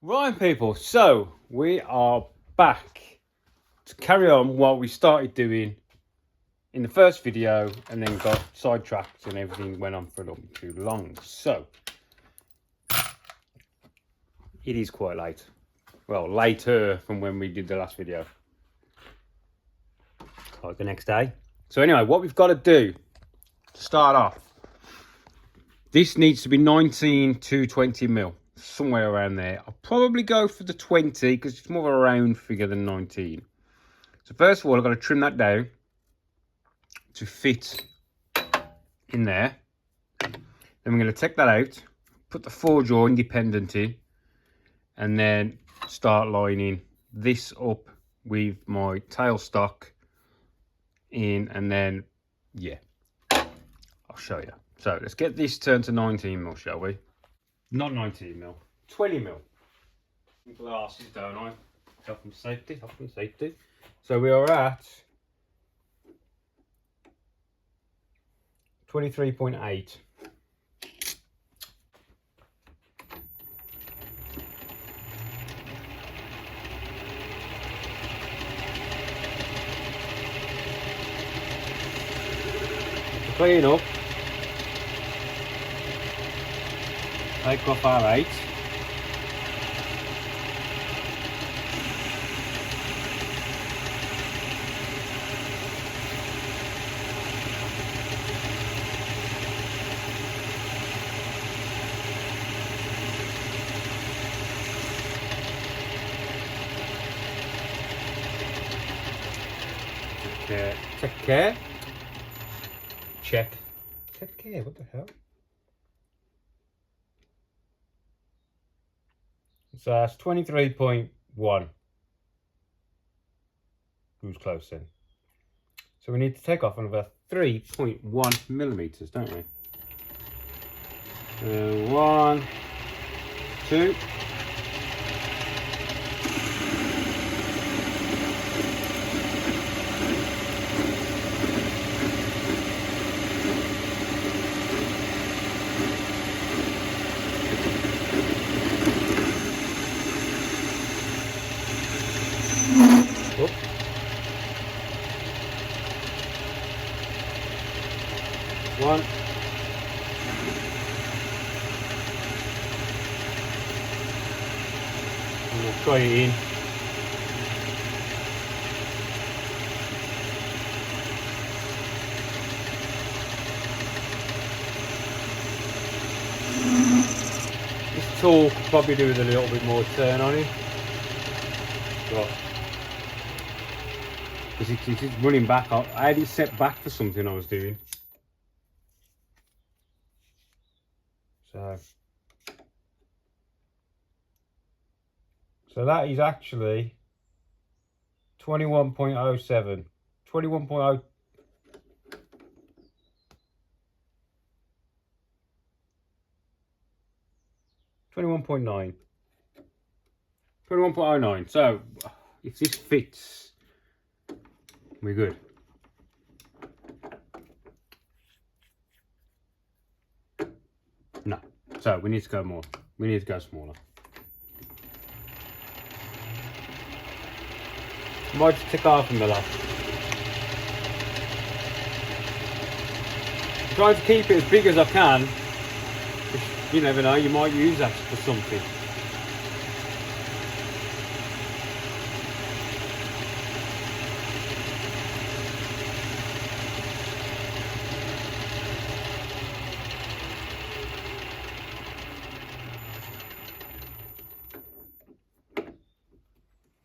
Right, people, so we are back to carry on what we started doing in the first video and then got sidetracked and everything went on for a little bit too long. So it is quite late. Well, later from when we did the last video. Like the next day. So anyway, what we've got to do to start off, this needs to be 19 to 20 mil. Somewhere around there. I'll probably go for the 20 because it's more of a round figure than 19. So first of all, I've got to trim that down to fit in there. Then we're going to take that out, put the 4-jaw independent in, and then start lining this up with my tailstock in, and then, yeah, I'll show you. So let's get this turned to 19 mil, shall we? Not 19 mil, 20 mil. Glasses, don't I? Health and safety, health and safety. So we are at 23.8. Clean up. Take off our 8. Take care. Check. Take care, what the hell? So that's 23.1. Who's close then? So we need to take off another 3.1 millimeters, don't we? 1, 2. One. And we'll try it in. This tool could probably do with a little bit more turn on it. Because it's running back. I had it set back for something I was doing. So that is actually 21.07. 21.0. 21.9. 21.09. So if this fits, we're good. No. So we need to go more. We need to go smaller. Might just take half a mil off. I'm trying to keep it as big as I can. You never know, you might use that for something.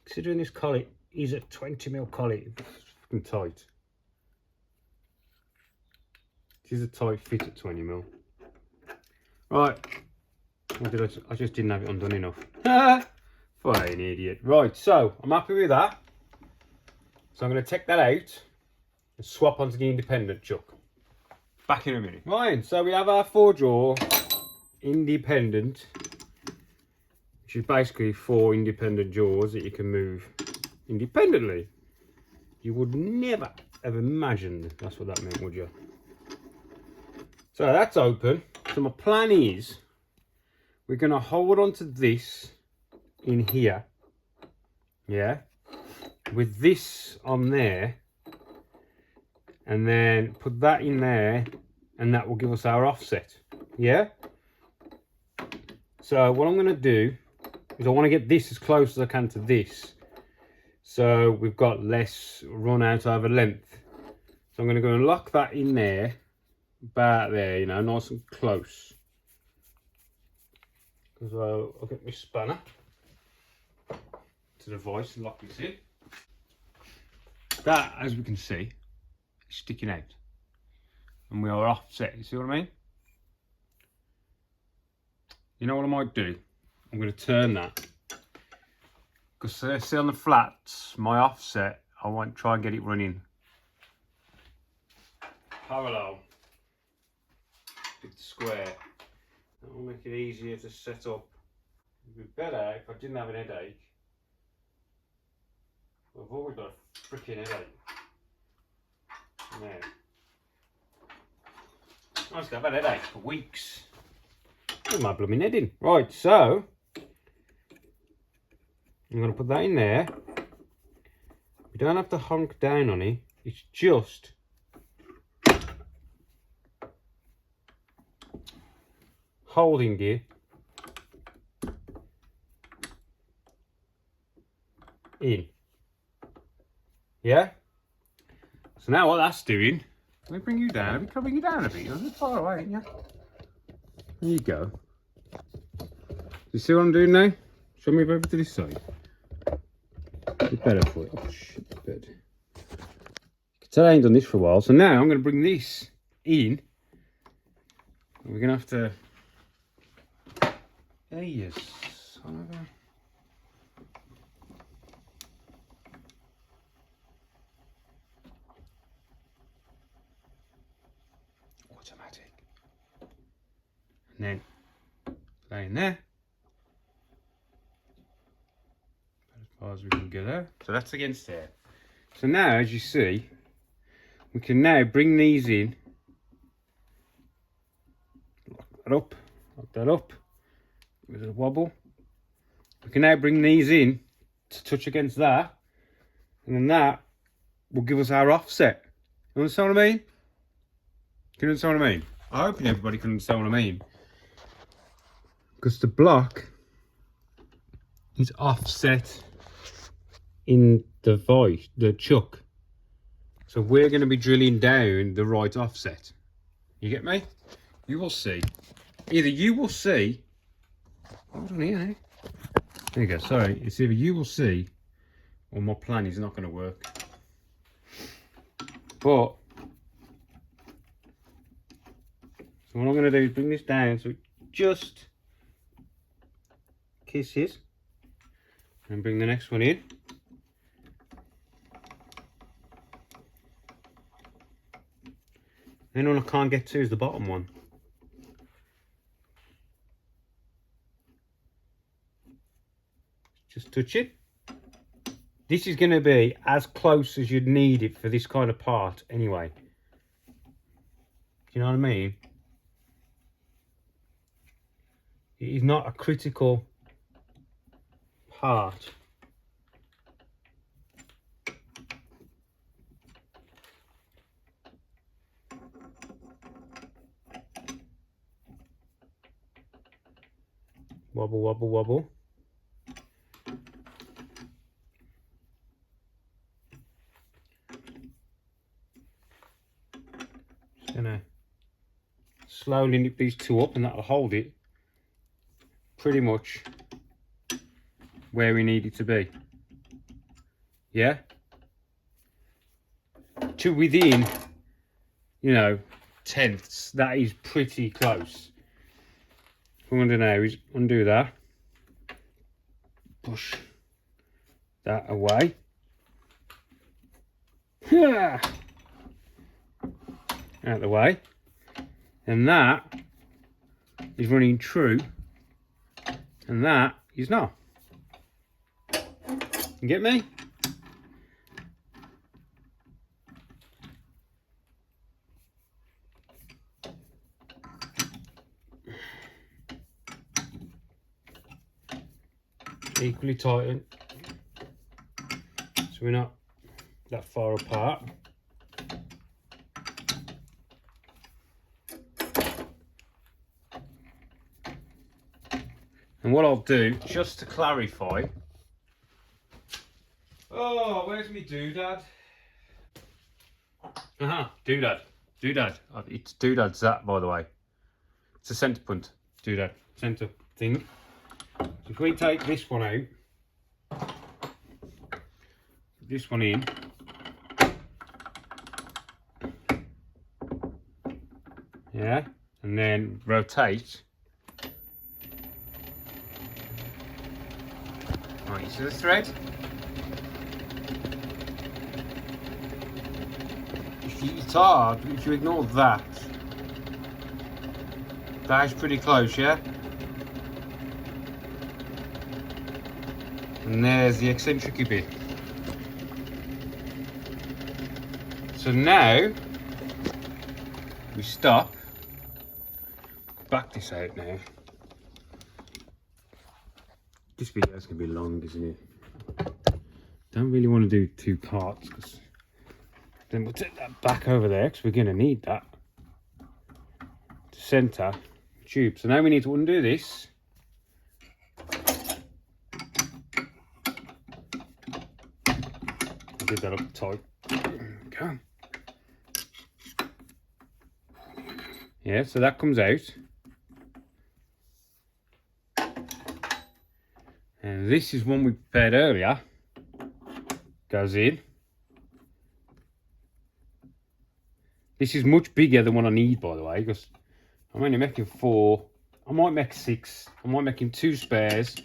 Considering this collet is a 20 mil collet, it's fucking tight. This is a tight fit at 20 mil. Right, I just didn't have it undone enough. What an idiot. Right, so I'm happy with that. So I'm going to take that out and swap onto the independent chuck. Back in a minute. Right, so we have our 4-jaw independent, which is basically 4 independent jaws that you can move independently. You would never have imagined that's what that meant, would you? So that's open. So my plan is we're going to hold on to this in here, yeah, with this on there, and then put that in there, and that will give us our offset, yeah? So what I'm going to do is I want to get this as close as I can to this, so we've got less run out over length. So I'm going to go and lock that in there, about there, you know, nice and close. Because I'll get my spanner to the vise and lock this in. That, as we can see, is sticking out. And we are offset, you see what I mean? You know what I might do? I'm going to turn that. Because see on the flats, my offset, I want to try and get it running parallel with the square. That will make it easier to set up. It would be better if I didn't have an headache. I've always got a freaking headache. Man. I used to have a headache for weeks. Put my blooming head in. Right, so I'm going to put that in there. We don't have to honk down on it. It's just holding it in. Yeah? So now what that's doing, let me bring you down. Let me bring you down a bit. You're a bit far away, aren't you? There you go. You see what I'm doing now? Show me over to this side. It's better for it. Oh shit, bed. You can tell I ain't done this for a while. So now I'm going to bring this in. We're going to have to. There he is. Automatic. And then that in there. As far as we can get there. So that's against there. So now, as you see, we can now bring these in. Lock that up. With a wobble. We can now bring these in to touch against that, and then that will give us our offset. You understand what I mean? Can you understand what I mean? I hope everybody can understand what I mean. Because the block is offset in the vise, the chuck. So we're going to be drilling down the right offset. You get me? You will see. Either you will see. Hold on here. There you go. Sorry. It's either you will see, or my plan is not going to work. But so what I'm going to do is bring this down so it just kisses, and bring the next one in. Then one I can't get to is the bottom one. Just touch it. This is going to be as close as you'd need it for this kind of part anyway. Do you know what I mean? It is not a critical part. Wobble, wobble, wobble. Just gonna slowly nip these two up, and that'll hold it pretty much where we need it to be. Yeah? To within, you know, tenths. That is pretty close. What I'm going to do now is undo that. Push that away. Out of the way. And that is running true. And that is not. You get me? equally tighten, so we're not that far apart. And what I'll do, just to clarify, oh, where's me doodad? Doodad. It's doodad's that, by the way. It's a centre punt, doodad, centre thing. So if we take this one out, this one in, yeah, and then rotate. Right, you see the thread? It's hard if you ignore that. That is pretty close, yeah? And there's the eccentric bit. So now we stop. Back this out now. This video's gonna be long, isn't it? Don't really want to do 2 parts because then we'll take that back over there because we're gonna need that to center the tube. So now we need to undo this. Get that up tight. Okay. Yeah, so that comes out. And this is one we prepared earlier. Goes in. This is much bigger than what I need, by the way, because I'm only making 4. I might make 6. I might make him 2 spares.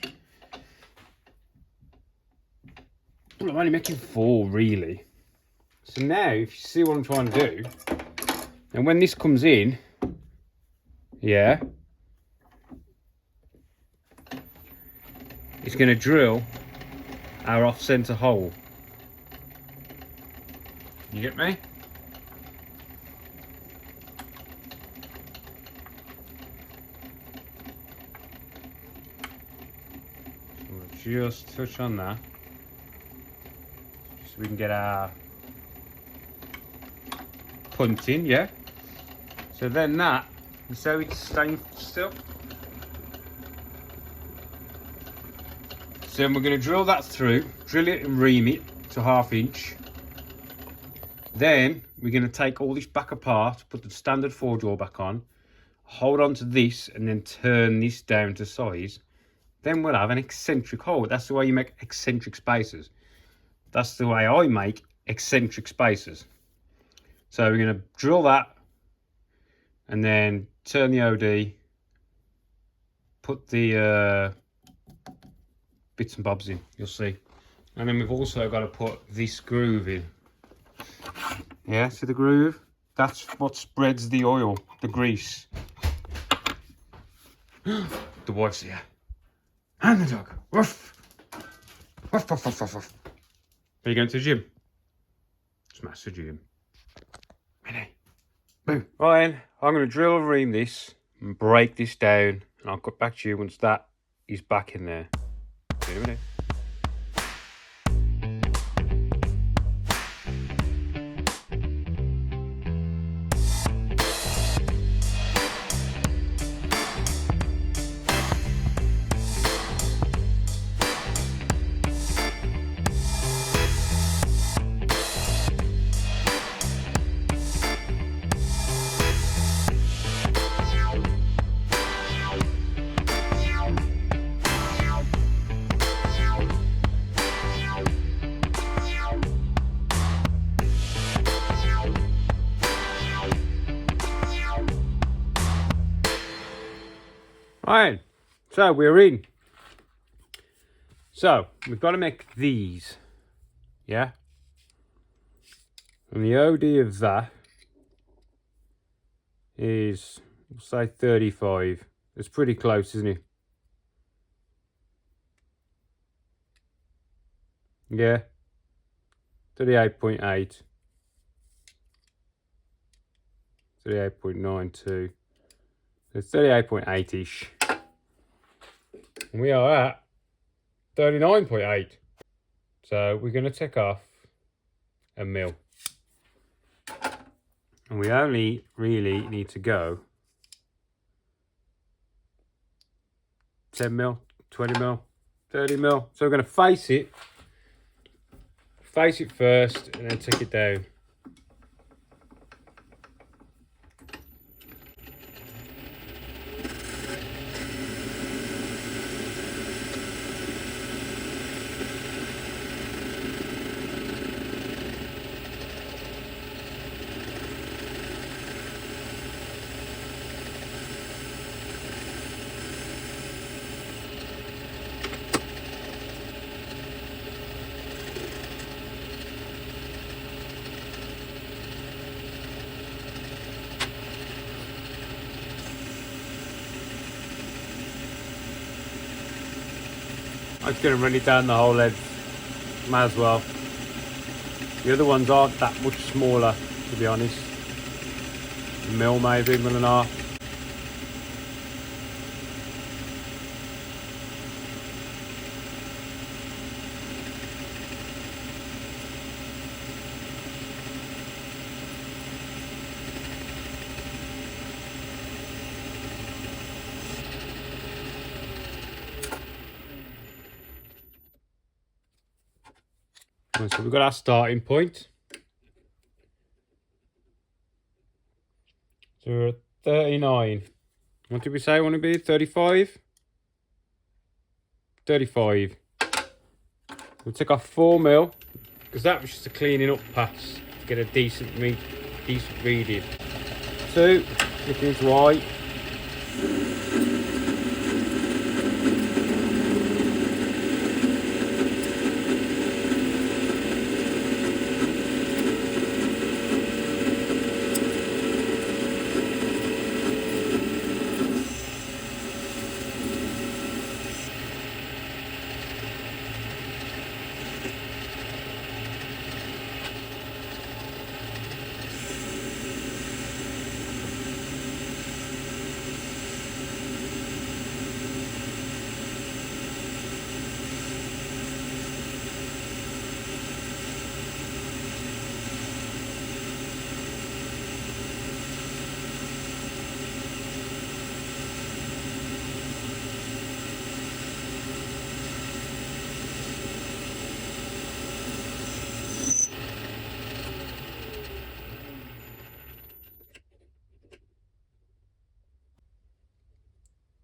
Well, I'm only making 4, really. So now, if you see what I'm trying to do, and when this comes in, yeah, it's going to drill our off-center hole. You get me? So we'll just touch on that, so we can get our punt in, yeah? So then that, so it's staying still. So then we're going to drill that through, drill it and ream it to 1/2 inch. Then we're going to take all this back apart, put the standard 4-jaw back on, hold on to this and then turn this down to size. Then we'll have an eccentric hole. That's the way you make eccentric spacers. That's the way I make eccentric spacers. So we're going to drill that and then turn the OD, put the bits and bobs in, you'll see. And then we've also got to put this groove in. Yeah, see the groove? That's what spreads the oil, the grease. The wife's here. And the dog. Woof. Woof, woof, woof, woof, woof. Are you going to the gym? Smash the gym. Ready? Boom. Right then, I'm going to drill and ream this and break this down. And I'll cut back to you once that is back in there. See you in a minute. Right, so we're in. So we've got to make these, yeah? And the OD of that is, we'll say 35. It's pretty close, isn't it? Yeah, 38.8. 38.92. It's 38.8-ish. And we are at 39.8. So we're going to take off a mil. And we only really need to go 10 mil, 20 mil, 30 mil. So we're going to face it first and then take it down. I'm just going to run it down the whole edge, might as well. The other ones aren't that much smaller, to be honest. A mil maybe, mil and a half. So we've got our starting point. So we're at 39. What did we say I want to be? 35? 35. We'll take off 4 mil, because that was just a cleaning up pass to get a decent reading. 2, flipping into white.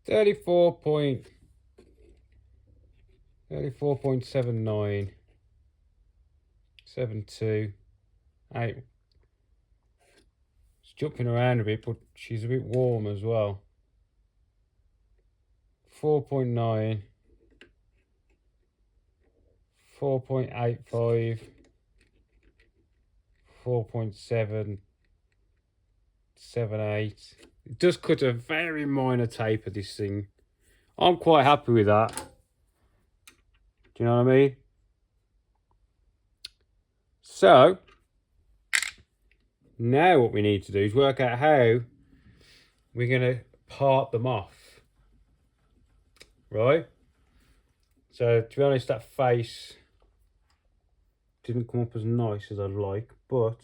Thirty-four point 79, 72, 8. It's jumping around a bit, but she's a bit warm as well. 4.9, 4.85, 4.778. It does cut a very minor taper, this thing. I'm quite happy with that. Do you know what I mean? So, now what we need to do is work out how we're going to part them off. Right? So, to be honest, that face didn't come up as nice as I'd like, but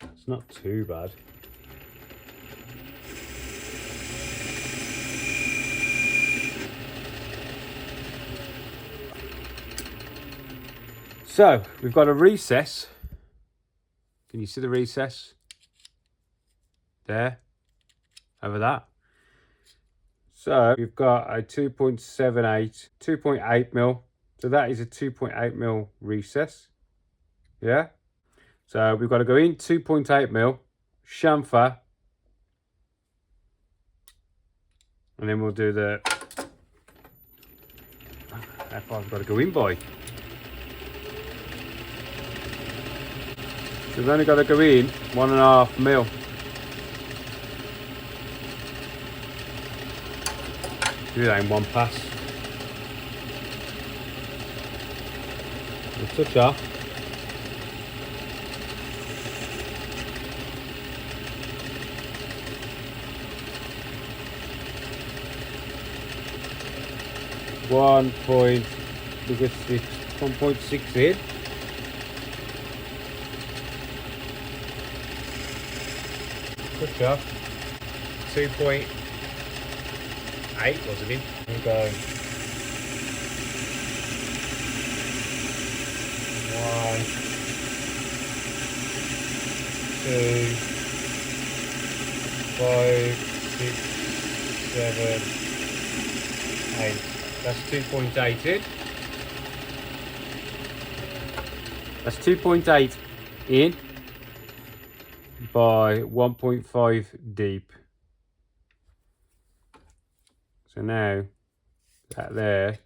it's not too bad. So, we've got a recess. Can you see the recess? There. Over that. So, we've got a 2.78, 2.8 mil. So, that is a 2.8 mil recess. Yeah? So, we've got to go in 2.8 mil, chamfer. And then we'll do the... How far I've got to go in by? We've only got to go in 1.5 mil. Do that in one pass. We'll touch off. 1 point, look at this, 1.6 in. Good job. 2.8 wasn't it? There we go. 1, 2, 5, 6, 7, 8. That's 2.8 in. That's 2.8 in by 1.5 deep. So now that there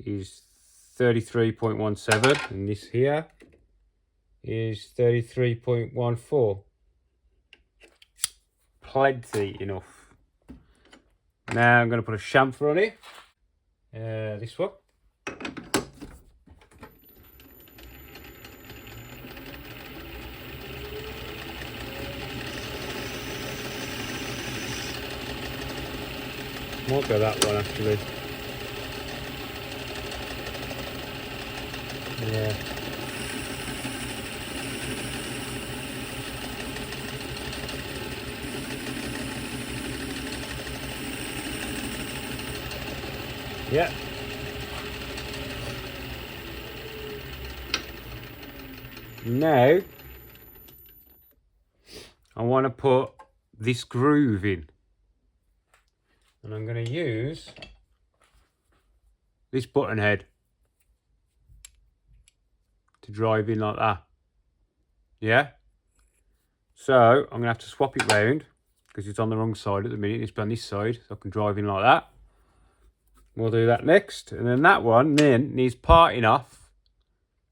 is 33.17 and this here is 33.14. Plenty enough. Now I'm going to put a chamfer on it. This one. Might go that one actually. Yeah. Yeah. Now I want to put this groove in. And I'm going to use this button head to drive in like that. Yeah. So I'm going to have to swap it round because it's on the wrong side at the minute. It's on this side, so I can drive in like that. We'll do that next. And then that one then needs parting off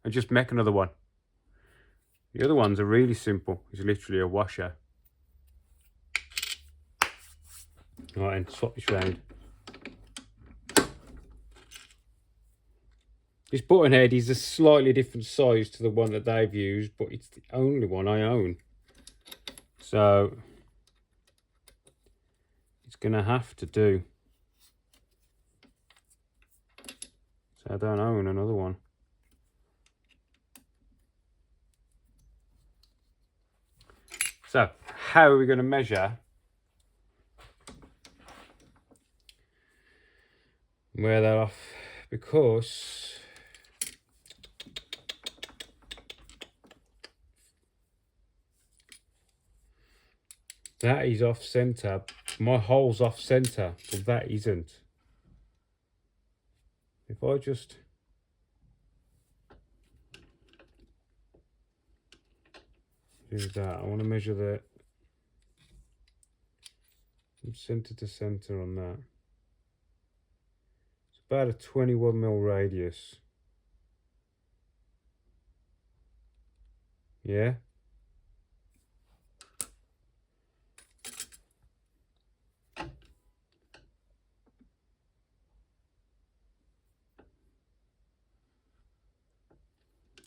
and just make another one. The other ones are really simple. It's literally a washer. Right, and swap this round. This button head is a slightly different size to the one that they've used, but it's the only one I own. So it's going to have to do. So I don't own another one. So how are we going to measure where they're off? Because that is off center. My hole's off center, but that isn't. If I just do that, I want to measure that from center to center on that. It's about a 21mm radius. Yeah.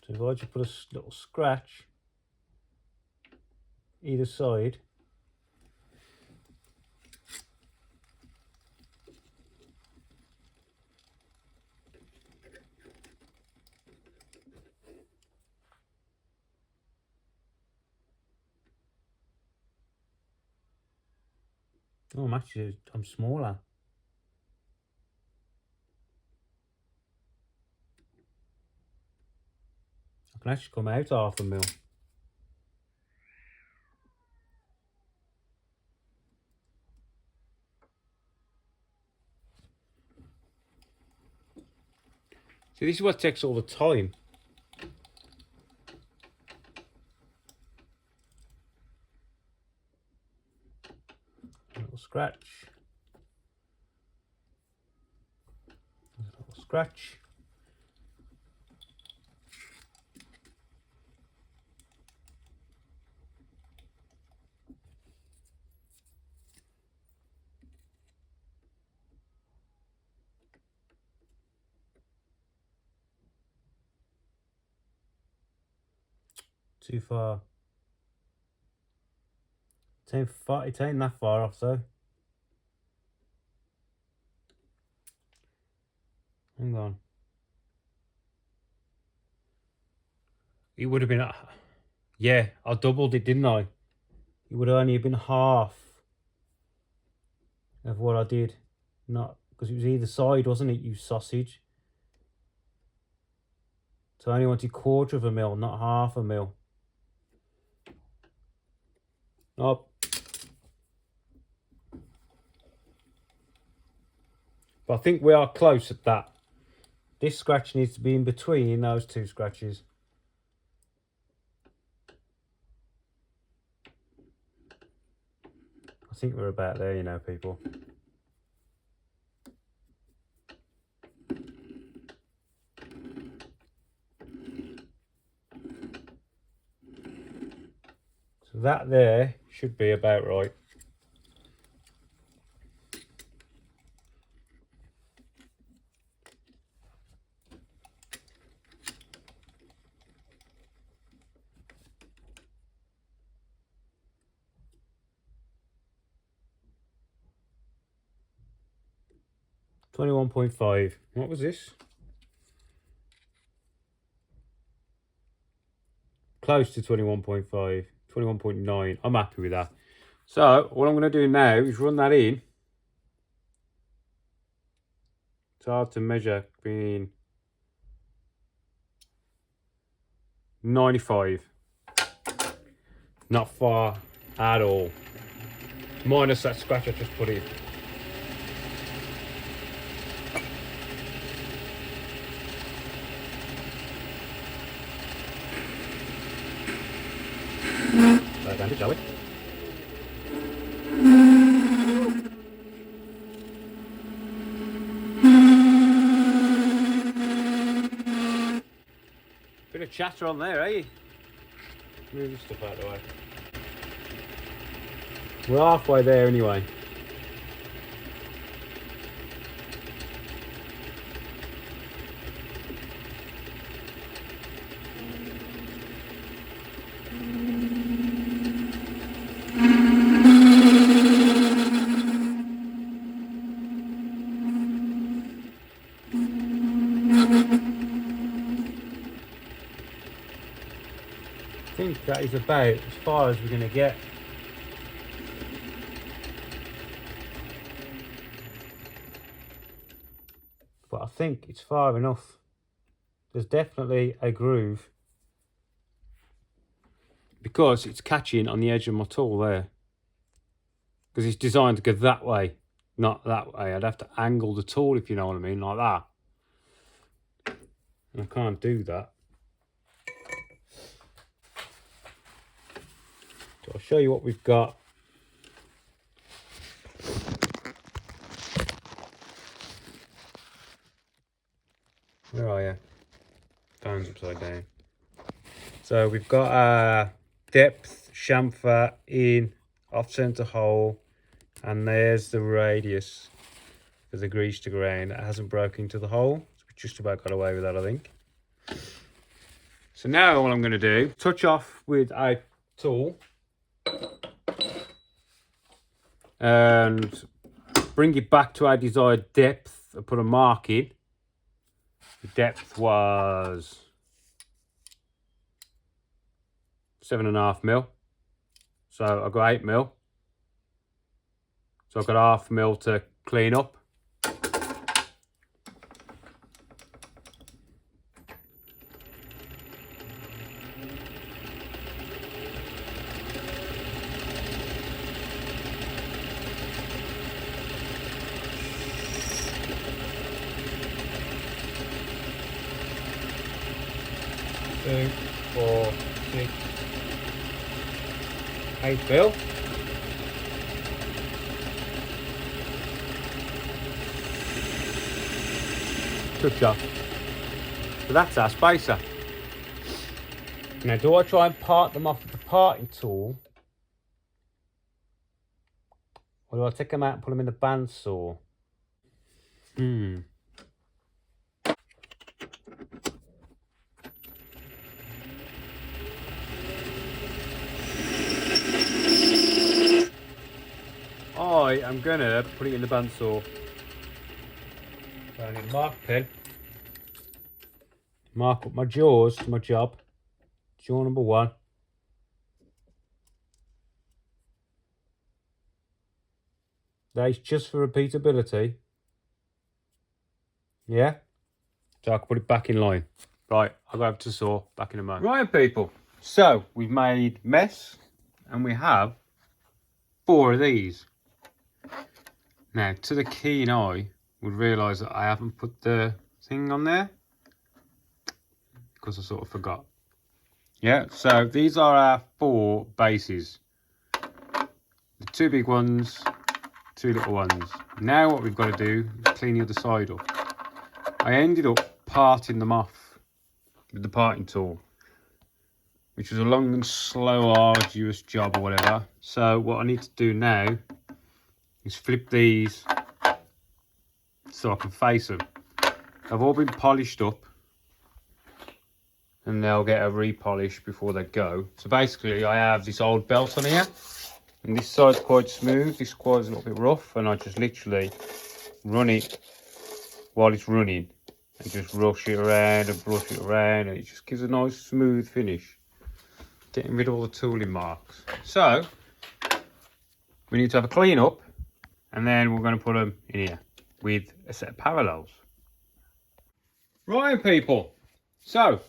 So if I just put a little scratch either side, oh, I'm smaller. I can actually come out 1/2 mil. See, this is what takes all the time. A little scratch. A little scratch. Too far. It ain't that far off though. Hang on. It would have been... Yeah, I doubled it, didn't I? It would have only been half of what I did. Not... Because it was either side, wasn't it, you sausage? So I only wanted 1/4 of a mil, not half a mil. Oh. But I think we are close at that. This scratch needs to be in between those two scratches. I think we're about there, you know, people. So that there should be about right. $21.5. What was this? Close to 21.5. 21.9. I'm happy with that. So what I'm going to do now is run that in. It's hard to measure being 95. Not far at all. Minus that scratch I just put in. Right, Andy, shall we? Bit of chatter on there, eh? Move this stuff out of the way. We're halfway there anyway. I think that is about as far as we're going to get. But I think it's far enough. There's definitely a groove. Because it's catching on the edge of my tool there. Because it's designed to go that way, not that way. I'd have to angle the tool, if you know what I mean, like that. And I can't do that. So I'll show you what we've got. Where are you? Phone's upside down. So we've got a depth chamfer in off-center hole, and there's the radius for the grease to grain. That hasn't broken into the hole. So we just about got away with that, I think. So now what I'm going to do, touch off with a tool and bring it back to our desired depth and put a mark in. The depth was 7.5 mil. So I've got 8 mil. So I've got 1/2 mil to clean up. Two, 4, 6, 8 mil. Good job. So that's our spacer. Now, do I try and part them off with the parting tool? Or do I take them out and put them in the bandsaw? I'm gonna put it in the bandsaw. So I need a mark pen. Mark up my jaws to my job. Jaw number 1. That is just for repeatability. Yeah? So I can put it back in line. Right, I'll go over to saw, back in a moment. Right, people. So, we've made mess, and we have 4 of these. Now, to the keen eye, would realise that I haven't put the thing on there, because I sort of forgot. Yeah, so these are our 4 bases. The 2 big ones, 2 little ones. Now what we've got to do is clean the other side up. I ended up parting them off with the parting tool, which was a long and slow, arduous job or whatever. So what I need to do now is flip these so I can face them. They've all been polished up, and they'll get a repolish before they go. So basically I have this old belt on here, and this side's quite smooth, this side's a little bit rough, and I just literally run it while it's running and just rush it around and brush it around, and it just gives a nice smooth finish, getting rid of all the tooling marks. So we need to have a clean up, and then we're going to put them in here with a set of parallels. Right, people, so,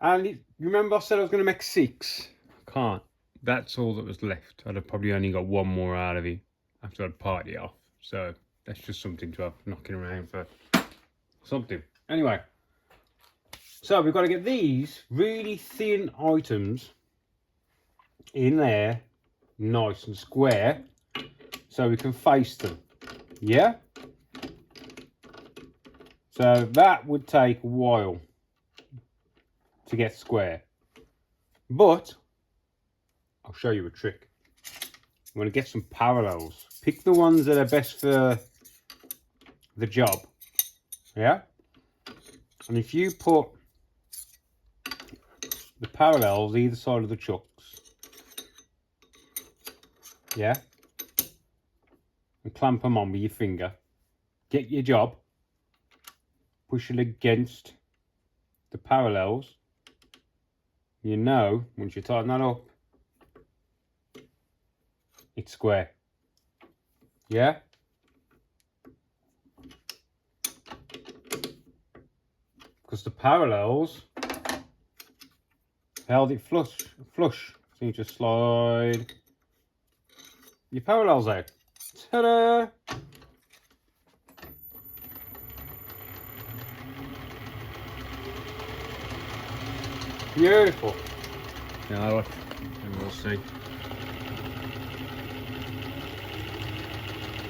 and you remember I said I was going to make 6? I can't. That's all that was left. I'd have probably only got 1 more out of it after I'd parted it off. So that's just something to have knocking around for something. Anyway, so we've got to get these really thin items in there, nice and square, so we can face them. Yeah? So that would take a while to get square. But I'll show you a trick. I'm going to get some parallels. Pick the ones that are best for the job. Yeah? And if you put the parallels either side of the chucks, yeah, and clamp them on with your finger, get your job, push it against the parallels, you know, once you tighten that up, it's square. Yeah? Because the parallels held it flush. So you just slide your parallels out. Ta-da! Beautiful. Now look, and we'll see.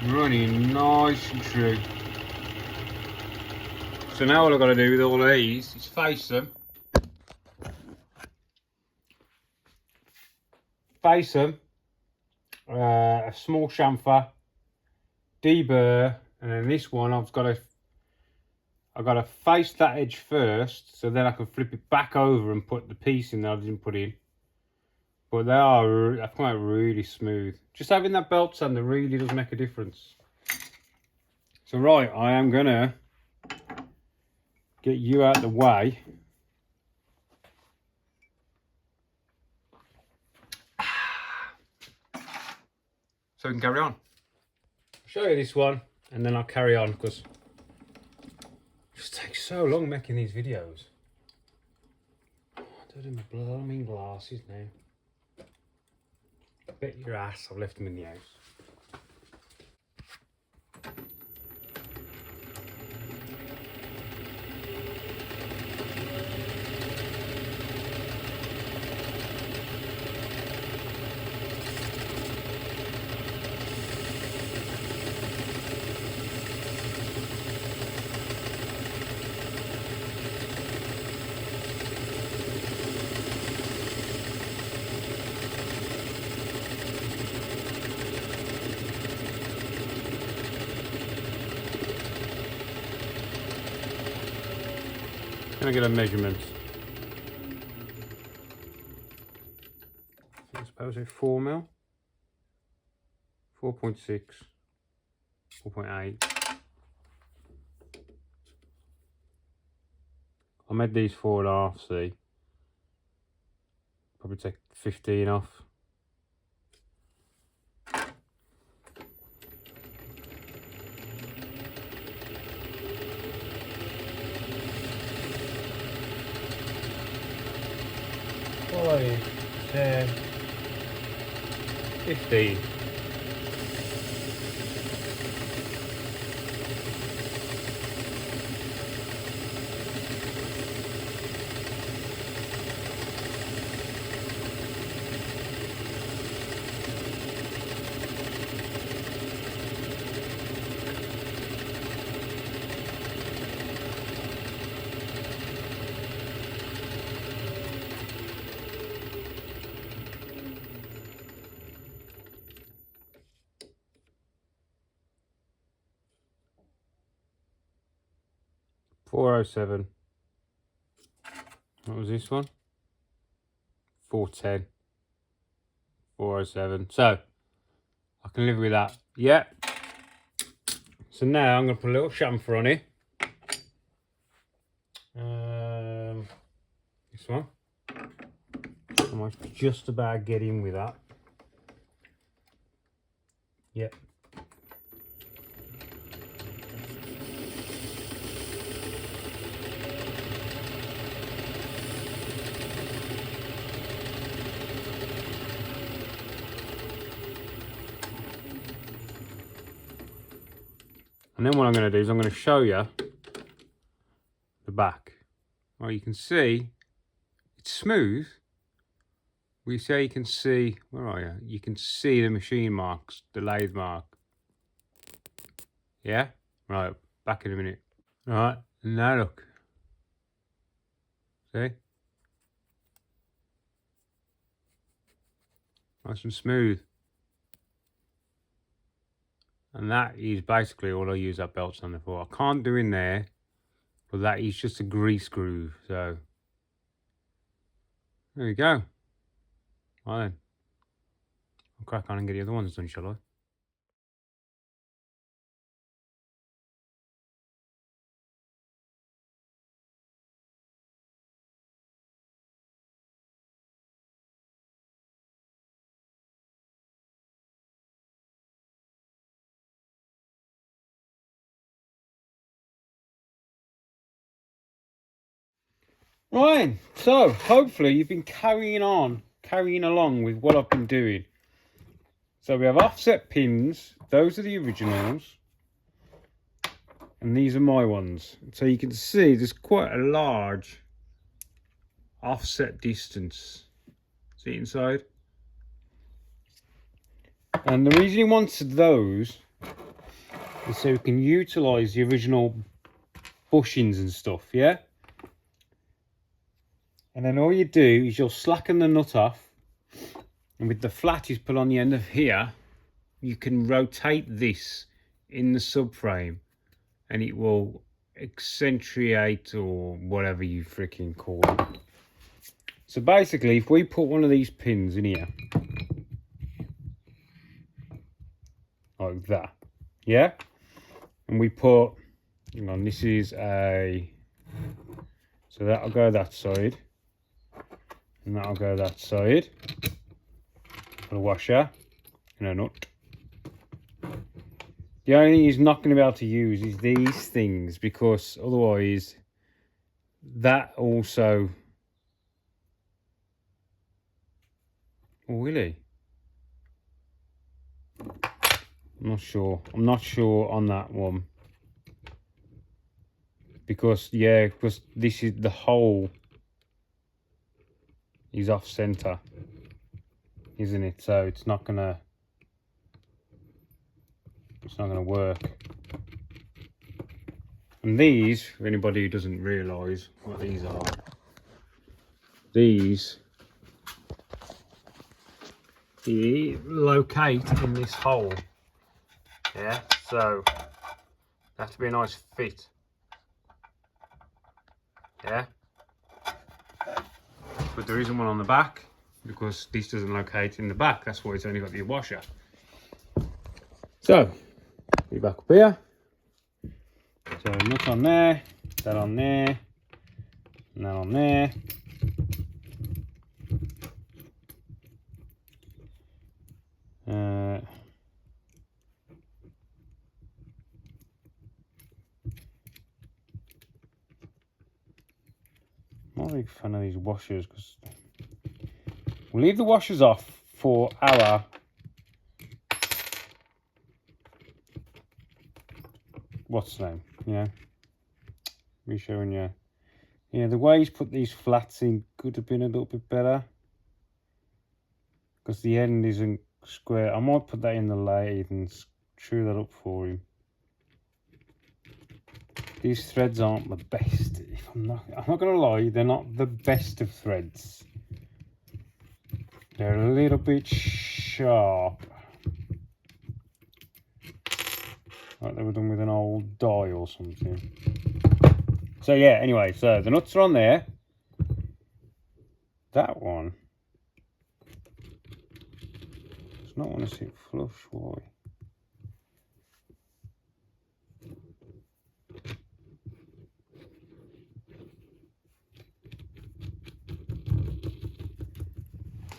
Running nice and true. So now all I've got to do with all of these is face them. Face them. A small chamfer, deburr, and then this one I've got to face that edge first, so then I can flip it back over and put the piece in that I didn't put in. But they've come out really smooth. Just having that belt sander really does make a difference. So right, I am gonna get you out of the way. So we can carry on. I'll show you this one and then I'll carry on, because it just takes so long making these videos. I don't have my blood, I'm in glasses now. Bet your ass I've left them in the house. Can I get a measurement? I suppose it's 4 mil, 4.6, 4.8. I made these 4.5, see. Probably take 15 off. Five, 10, 15. $407. What was this one? $410. $407. So I can live with that. Yeah. So now I'm going to put a little chamfer on it. This one. I might just about get in with that. Yep. And then what I'm going to do is I'm going to show you the back. Well, you can see it's smooth. We say you can see, where are you? You can see the machine marks, the lathe mark. Yeah? Right, back in a minute. Right, now look. See? Nice and smooth. And that is basically all I use that belt sander for. I can't do in there, but that is just a grease groove. So, there you go. Right then. I'll crack on and get the other ones done, shall I? Right, so hopefully you've been carrying along with what I've been doing. So we have offset pins, those are the originals, and these are my ones. So you can see there's quite a large offset distance. See inside? And the reason he wanted those is so we can utilise the original bushings and stuff, yeah? And then all you do is you'll slacken the nut off, and with the flat is put on the end of here, you can rotate this in the subframe and it will eccentriate or whatever you freaking call it. So basically, if we put one of these pins in here, like that, yeah? And we put, hang on, this is a, so that'll go that side. And that'll go that side. Put a washer and a nut. The only thing he's not going to be able to use is these things, because otherwise that also... Oh, will he? I'm not sure. I'm not sure on that one. Because, yeah, because this is the hole is off center, isn't it? So it's not gonna work. And these, for anybody who doesn't realise what these are, these locate in this hole. Yeah, so that to be a nice fit. Yeah. But there isn't one on the back because this doesn't locate in the back. That's why it's only got the washer. So, be back up here. So nut on there, that on there, And then on there. I'm not a big fan of these washers because we'll leave the washers off for our what's the name? Yeah, we're showing you. Yeah, the way he's put these flats in could have been a little bit better because the end isn't square. I might put that in the lathe and screw that up for him. These threads aren't the best. If I'm not gonna lie, they're not the best of threads. They're a little bit sharp. Like they were done with an old die or something. So yeah, anyway, so the nuts are on there. That one does not want to sit flush, why?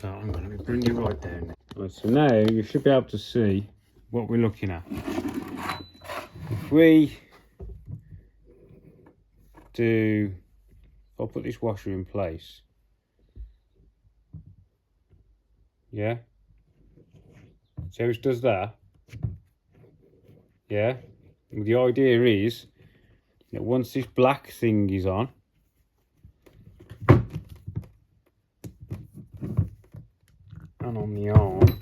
So I'm going to bring you right down. Right, so now you should be able to see what we're looking at. If we do, I'll put this washer in place. Yeah. So it does that. Yeah. And the idea is that once this black thing is on, and on the arm,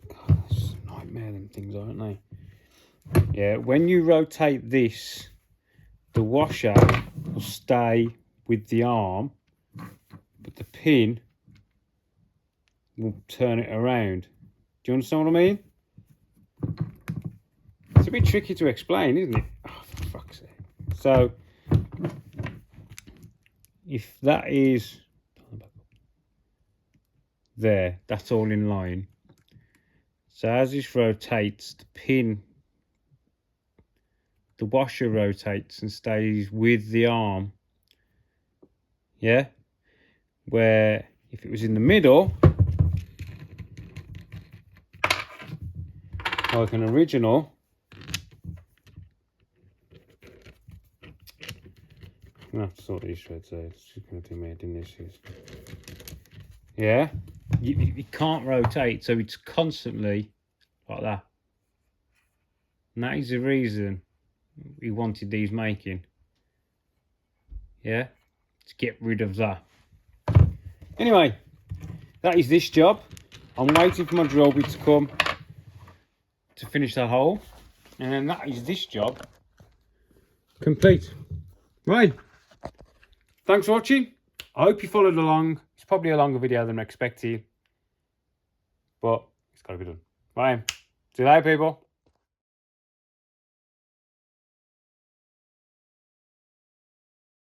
God, it's a nightmare, them things, aren't they? Yeah, when you rotate this, the washer will stay with the arm, but the pin will turn it around. Do you understand what I mean? It's a bit tricky to explain, isn't it? Oh, for fuck's sake. So, if that is there, that's all in line. So as this rotates, the pin, the washer rotates and stays with the arm. Yeah? Where if it was in the middle, like an original, I'm gonna have to sort these threads out. It's just gonna do me in this. Yeah? You can't rotate, so it's constantly like that. And that is the reason we wanted these making. Yeah? To get rid of that. Anyway, that is this job. I'm waiting for my drill bit to come to finish that hole. And then that is this job complete. Right. Thanks for watching. I hope you followed along. It's probably a longer video than expected, but it's got to be done. Right. See you later, people.